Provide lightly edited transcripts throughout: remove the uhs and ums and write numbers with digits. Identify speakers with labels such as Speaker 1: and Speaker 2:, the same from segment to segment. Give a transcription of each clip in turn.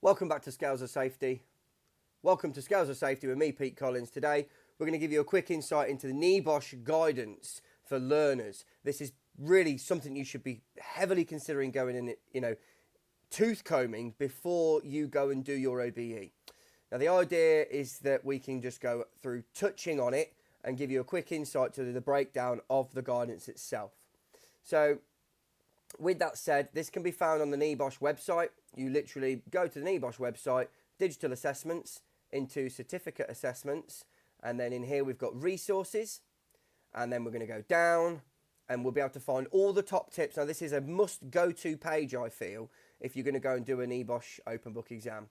Speaker 1: Welcome back to Scales of Safety. Welcome to Scales of Safety with me, Pete Collins. Today, we're going to give you a quick insight into the NEBOSH guidance for learners. This is really something you should be heavily considering going in, tooth combing before you go and do your OBE. Now, the idea is that we can just go through touching on it and give you a quick insight to the breakdown of the guidance itself. So, with that said, this can be found on the NEBOSH website. You literally go to the NEBOSH website, digital assessments, into certificate assessments, and then in here we've got resources, and then we're going to go down and we'll be able to find all the top tips. Now, this is a must go to page, I feel, if you're going to go and do a NEBOSH open book exam.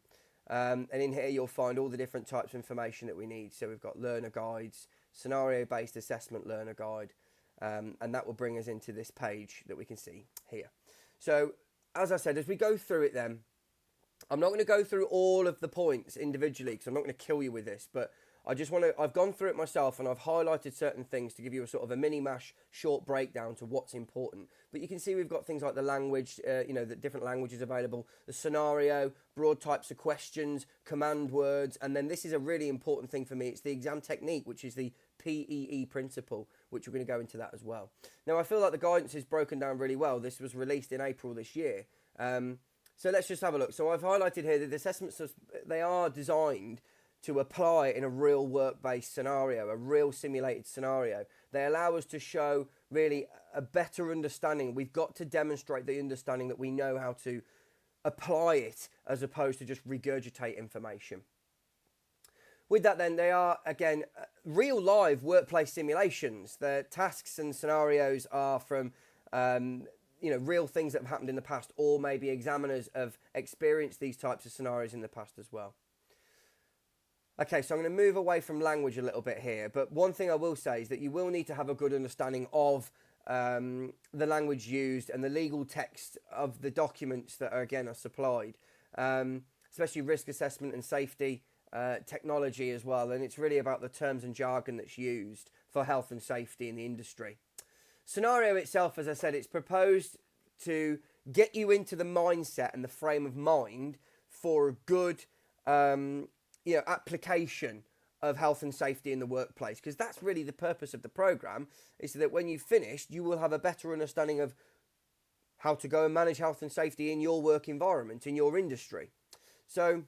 Speaker 1: And in here you'll find all the different types of information that we need. So we've got learner guides, scenario based assessment learner guide, and that will bring us into this page that we can see here. So as I said, as we go through it then, I'm not going to go through all of the points individually because I'm not going to kill you with this, but I've gone through it myself and I've highlighted certain things to give you a sort of a mini-mash short breakdown to what's important. But you can see we've got things like the language, the different languages available, the scenario, broad types of questions, command words, and then this is a really important thing for me. It's the exam technique, which is the PEE principle, which we're going to go into that as well. Now, I feel like the guidance is broken down really well. This was released in April this year. So let's just have a look. So I've highlighted here that the assessments, they are designed to apply in a real work-based scenario, a real simulated scenario. They allow us to show really a better understanding. We've got to demonstrate the understanding that we know how to apply it as opposed to just regurgitate information. With that then, they are, again, real live workplace simulations. The tasks and scenarios are from real things that have happened in the past, or maybe examiners have experienced these types of scenarios in the past as well. Okay, so I'm going to move away from language a little bit here, but one thing I will say is that you will need to have a good understanding of the language used and the legal text of the documents that are supplied, especially risk assessment and safety, technology as well, and it's really about the terms and jargon that's used for health and safety in the industry. Scenario itself, as I said, it's proposed to get you into the mindset and the frame of mind for a good application of health and safety in the workplace, because that's really the purpose of the program, is so that when you've finished, you will have a better understanding of how to go and manage health and safety in your work environment, in your industry. So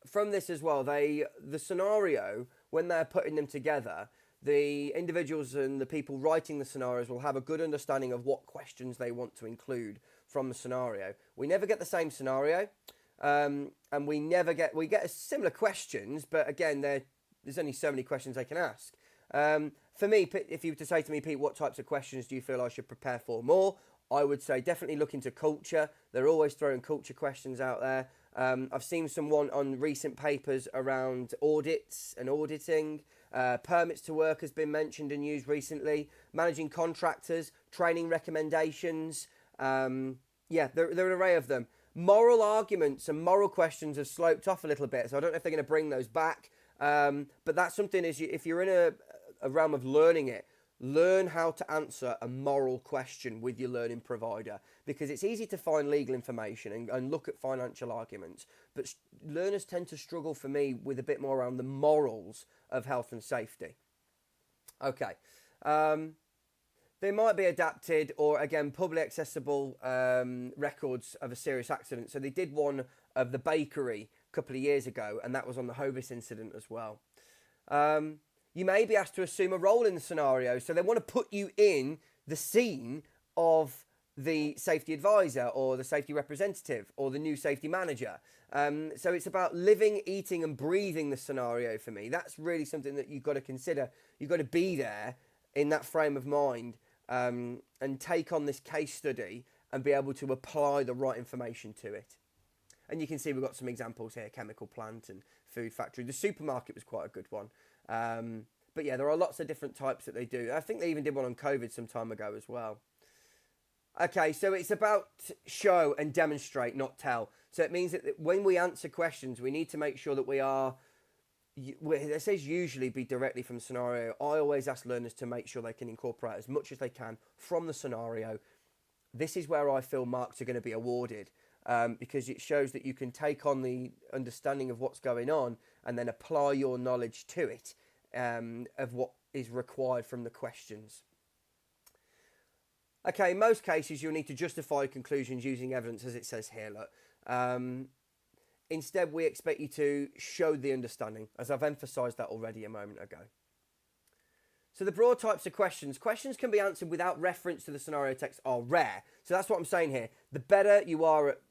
Speaker 1: from this as well, the scenario, when they're putting them together, the individuals and the people writing the scenarios will have a good understanding of what questions they want to include from the scenario. We never get the same scenario, and we get similar questions, but again, there's only so many questions they can ask. For me, if you were to say to me, Pete, what types of questions do you feel I should prepare for more? I would say definitely look into culture. They're always throwing culture questions out there. I've seen someone on recent papers around audits and auditing. Permits to work has been mentioned and used recently. Managing contractors, training recommendations. There are an array of them. Moral arguments and moral questions have sloped off a little bit, so I don't know if they're going to bring those back. But that's something, if you're in a realm of learning it, learn how to answer a moral question with your learning provider, because it's easy to find legal information and look at financial arguments, but learners tend to struggle, for me, with a bit more around the morals of health and safety. Okay. They might be adapted or, again, publicly accessible records of a serious accident. So they did one of the bakery a couple of years ago, and that was on the Hovis incident as well. You may be asked to assume a role in the scenario. So they want to put you in the scene of the safety advisor or the safety representative or the new safety manager. So it's about living, eating and breathing the scenario for me. That's really something that you've got to consider. You've got to be there in that frame of mind and take on this case study and be able to apply the right information to it. And you can see we've got some examples here: chemical plant and food factory. The supermarket was quite a good one. But yeah, there are lots of different types that they do. I think they even did one on COVID some time ago as well. Okay, so it's about show and demonstrate, not tell. So it means that when we answer questions, we need to make sure that it says usually be directly from scenario. I always ask learners to make sure they can incorporate as much as they can from the scenario. This is where I feel marks are going to be awarded. because it shows that you can take on the understanding of what's going on and then apply your knowledge to it, of what is required from the questions. Okay, in most cases, you'll need to justify conclusions using evidence, as it says here. Look, instead, we expect you to show the understanding, as I've emphasised that already a moment ago. So the broad types of questions can be answered without reference to the scenario text are rare. So that's what I'm saying here. The better you are at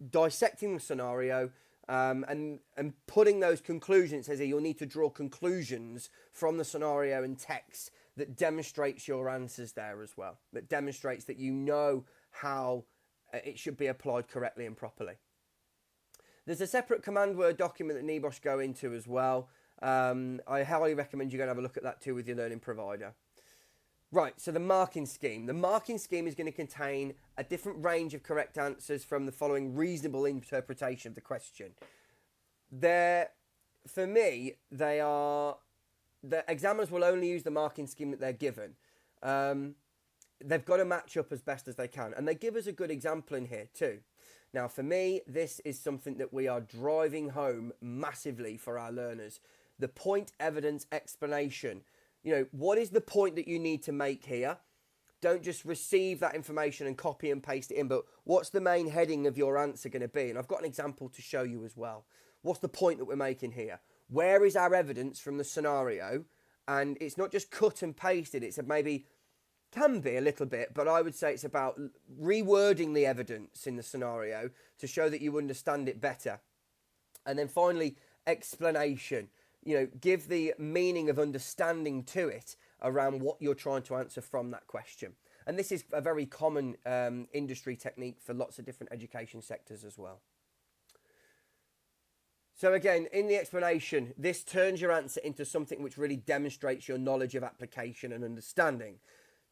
Speaker 1: dissecting the scenario and putting those conclusions, it says here, you'll need to draw conclusions from the scenario and text that demonstrates your answers there as well. That demonstrates that you know how it should be applied correctly and properly. There's a separate command word document that NEBOSH go into as well. I highly recommend you go and have a look at that too with your learning provider. Right, so the marking scheme. The marking scheme is going to contain a different range of correct answers from the following reasonable interpretation of the question. For me, the examiners will only use the marking scheme that they're given. They've got to match up as best as they can. And they give us a good example in here too. Now, for me, this is something that we are driving home massively for our learners. The point, evidence, explanation. You know, what is the point that you need to make here? Don't just receive that information and copy and paste it in, but what's the main heading of your answer going to be? And I've got an example to show you as well. What's the point that we're making here? Where is our evidence from the scenario? And it's not just cut and pasted. It's maybe, can be a little bit, but I would say it's about rewording the evidence in the scenario to show that you understand it better. And then finally, explanation. You know, give the meaning of understanding to it around what you're trying to answer from that question. And this is a very common industry technique for lots of different education sectors as well. So again, in the explanation, this turns your answer into something which really demonstrates your knowledge of application and understanding.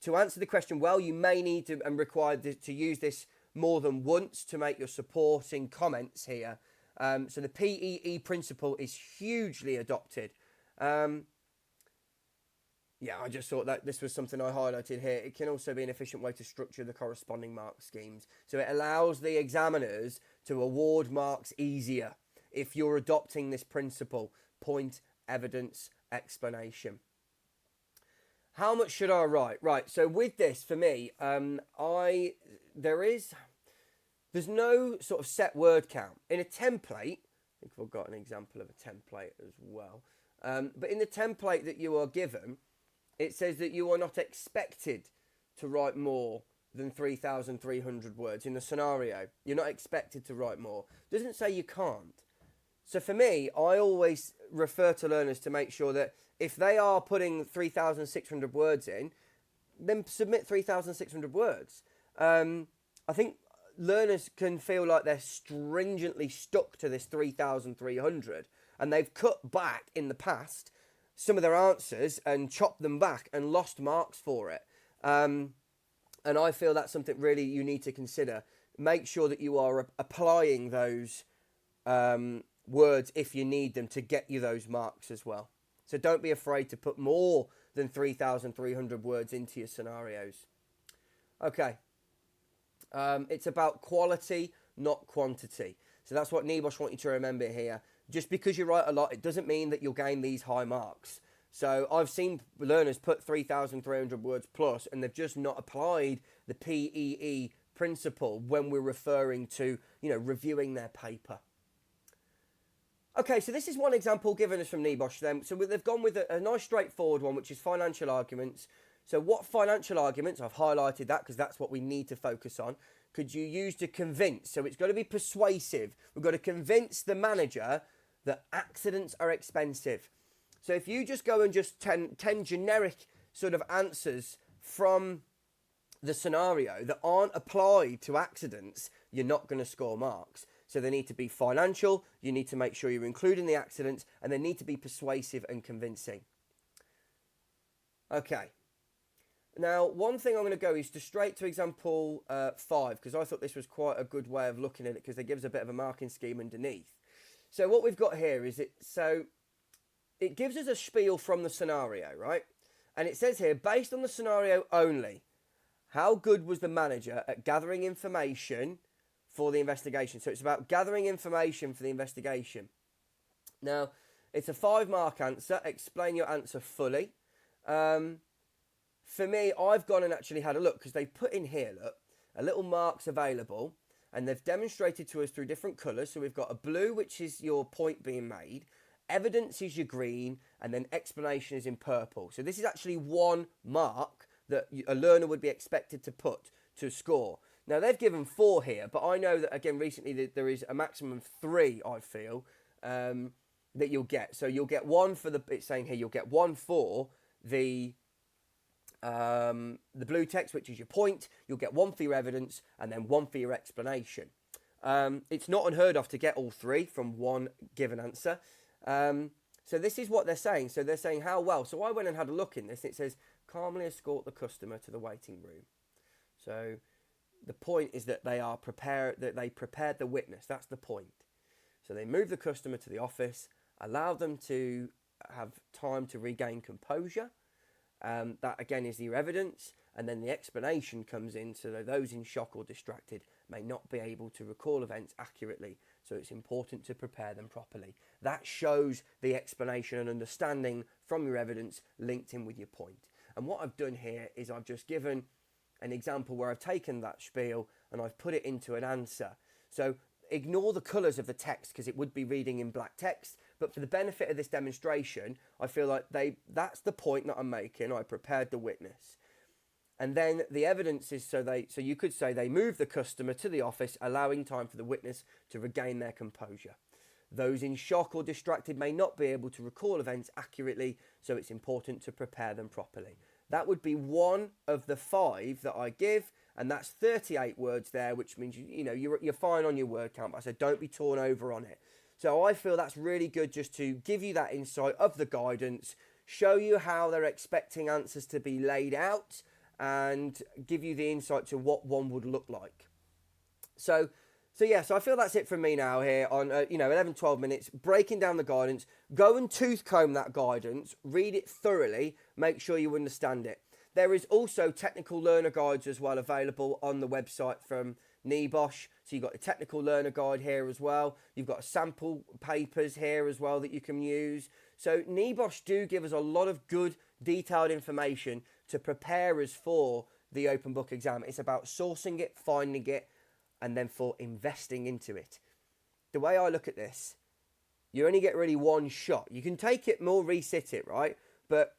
Speaker 1: To answer the question well, you may need to and require to use this more than once to make your supporting comments here. So the PEE principle is hugely adopted. Yeah, I just thought that this was something I highlighted here. It can also be an efficient way to structure the corresponding mark schemes. So it allows the examiners to award marks easier if you're adopting this principle: point, evidence, explanation. How much should I write? Right, so with this, for me, there's no sort of set word count. In a template, I think I've got an example of a template as well. But in the template that you are given, it says that you are not expected to write more than 3,300 words in the scenario. You're not expected to write more. It doesn't say you can't. So for me, I always refer to learners to make sure that if they are putting 3,600 words in, then submit 3,600 words. I think learners can feel like they're stringently stuck to this 3,300, and they've cut back in the past some of their answers and chopped them back and lost marks for it. And I feel that's something really you need to consider. Make sure that you are applying those words if you need them to get you those marks as well. So don't be afraid to put more than 3,300 words into your scenarios. Okay. It's about quality, not quantity. So that's what NEBOSH want you to remember here. Just because you write a lot, it doesn't mean that you'll gain these high marks. So I've seen learners put 3,300 words plus, and they've just not applied the PEE principle when we're referring to, reviewing their paper. Okay, so this is one example given us from NEBOSH then. So they've gone with a nice straightforward one, which is financial arguments. So what financial arguments, I've highlighted that because that's what we need to focus on, could you use to convince? So it's got to be persuasive. We've got to convince the manager that accidents are expensive. So if you just go and just 10 generic sort of answers from the scenario that aren't applied to accidents, you're not going to score marks. So they need to be financial, you need to make sure you're including the accidents, and they need to be persuasive and convincing. Okay. Now, one thing I'm going to go is straight to example 5, because I thought this was quite a good way of looking at it, because it gives a bit of a marking scheme underneath. So what we've got here is it gives us a spiel from the scenario, right? And it says here, based on the scenario only, how good was the manager at gathering information for the investigation. So it's about gathering information for the investigation. Now, it's a 5-mark answer. Explain your answer fully. For me, I've gone and actually had a look because they've put in here, look, a little marks available, and they've demonstrated to us through different colours. So we've got a blue, which is your point being made. Evidence is your green, and then explanation is in purple. So this is actually 1 mark that a learner would be expected to put to score. Now, they've given 4 here, but I know that, again, recently that there is a maximum of 3, I feel, that you'll get. So you'll get 1 for it's saying here, you'll get 1 for the blue text, which is your point. You'll get 1 for your evidence, and then 1 for your explanation. It's not unheard of to get all 3 from 1 given answer. So this is what they're saying. So they're saying how well. So I went and had a look in this. It says, calmly escort the customer to the waiting room. So the point is that they prepared the witness. That's the point. So they move the customer to the office, allow them to have time to regain composure. That again is your evidence, and then the explanation comes in so that those in shock or distracted may not be able to recall events accurately, so it's important to prepare them properly. That shows the explanation and understanding from your evidence linked in with your point. And what I've done here is I've just given an example where I've taken that spiel and I've put it into an answer. So ignore the colours of the text because it would be reading in black text, but for the benefit of this demonstration, I feel like that's the point that I'm making. I prepared the witness. And then the evidence is so you could say they move the customer to the office, allowing time for the witness to regain their composure. Those in shock or distracted may not be able to recall events accurately, so it's important to prepare them properly. That would be 1 of the 5 that I give, and that's 38 words there, which means you're fine on your word count, but I said don't be torn over on it. So I feel that's really good just to give you that insight of the guidance, show you how they're expecting answers to be laid out, and give you the insight to what one would look like. So I feel that's it from me now here on 11, 12 minutes, breaking down the guidance. Go and tooth comb that guidance, read it thoroughly, make sure you understand it. There is also technical learner guides as well available on the website from NEBOSH. So you've got a technical learner guide here as well. You've got sample papers here as well that you can use. So NEBOSH do give us a lot of good detailed information to prepare us for the open book exam. It's about sourcing it, finding it, and then for investing into it. The way I look at this, you only get really 1 shot. You can take it more, resit it, right? But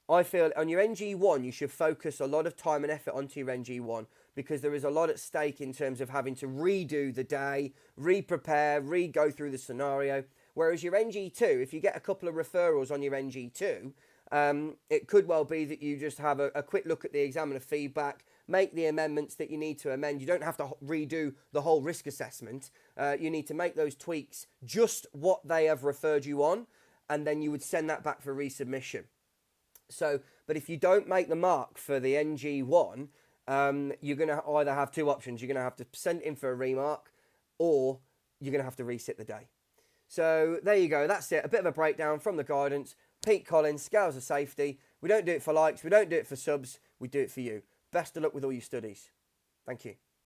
Speaker 1: I feel on your NG1, you should focus a lot of time and effort onto your NG1 because there is a lot at stake in terms of having to redo the day, re-prepare, re-go through the scenario. Whereas your NG2, if you get a couple of referrals on your NG2, it could well be that you just have a quick look at the examiner feedback, make the amendments that you need to amend. You don't have to redo the whole risk assessment. You need to make those tweaks, just what they have referred you on, and then you would send that back for resubmission. So, but if you don't make the mark for the NG1, you're going to either have 2 options. You're going to have to send it in for a remark, or you're going to have to resit the day. So there you go. That's it. A bit of a breakdown from the guidance. Pete Collins, Scales of Safety. We don't do it for likes. We don't do it for subs. We do it for you. Best of luck with all your studies. Thank you.